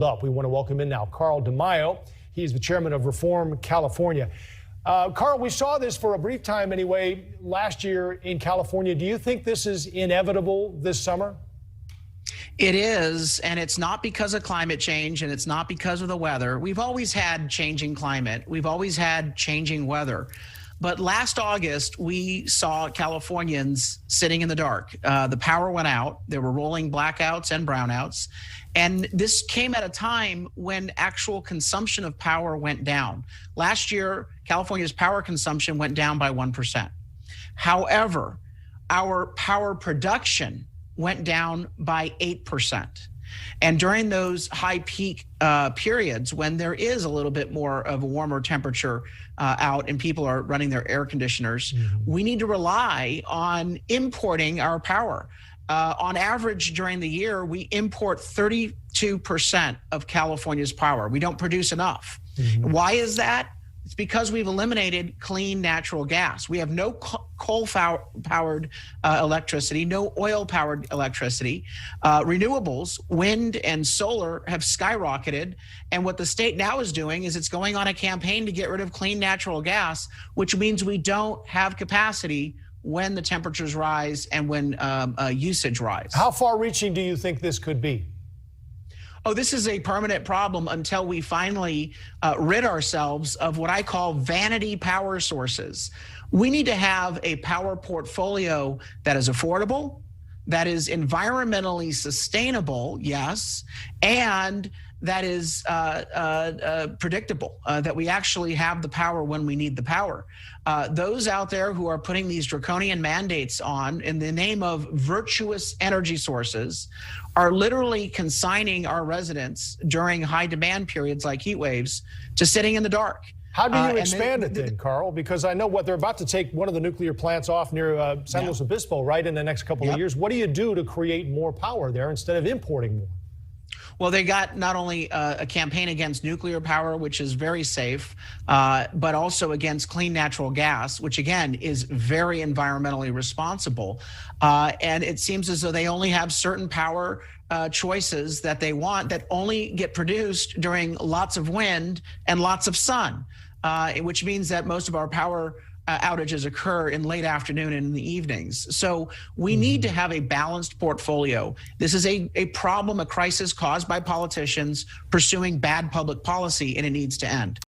Up. We want to welcome in now Carl DeMaio. He's the chairman of Reform California. Carl, we saw this for a brief time anyway last year in California. Do you think this is inevitable this summer? It is, and it's not because of climate change, and it's not because of the weather. We've always had changing climate. We've always had changing weather. But last August, we saw Californians sitting in the dark. The power went out. There were rolling blackouts and brownouts. And this came at a time when actual consumption of power went down. Last year, California's power consumption went down by 1%. However, our power production went down by 8%. And during those high peak periods, when there is a little bit more of a warmer temperature out and people are running their air conditioners, we need to rely on importing our power. On average during the year, we import 32% of California's power. We don't produce enough. Why is that? It's because we've eliminated clean natural gas. We have no coal-powered electricity, no oil-powered electricity. Renewables, wind and solar have skyrocketed. And what the state now is doing is it's going on a campaign to get rid of clean natural gas, which means we don't have capacity when the temperatures rise and when usage rise. How far-reaching do you think this could be? Oh, this is a permanent problem until we finally rid ourselves of what I call vanity power sources. We need to have a power portfolio that is affordable, that is environmentally sustainable, yes, and that is predictable, that we actually have the power when we need the power. Those out there who are putting these draconian mandates on in the name of virtuous energy sources are literally consigning our residents during high demand periods like heat waves to sitting in the dark. How do you expand it then, Carl? Because I know what they're about to take one of the nuclear plants off near San Luis Obispo, right, in the next couple of years. What do you do to create more power there instead of importing more? Well, they got not only a campaign against nuclear power, which is very safe, but also against clean natural gas, which again is very environmentally responsible. And it seems as though they only have certain power choices that they want that only get produced during lots of wind and lots of sun, which means that most of our power outages occur in late afternoon and in the evenings. So we need to have a balanced portfolio. This is a problem, a crisis caused by politicians pursuing bad public policy, and it needs to end.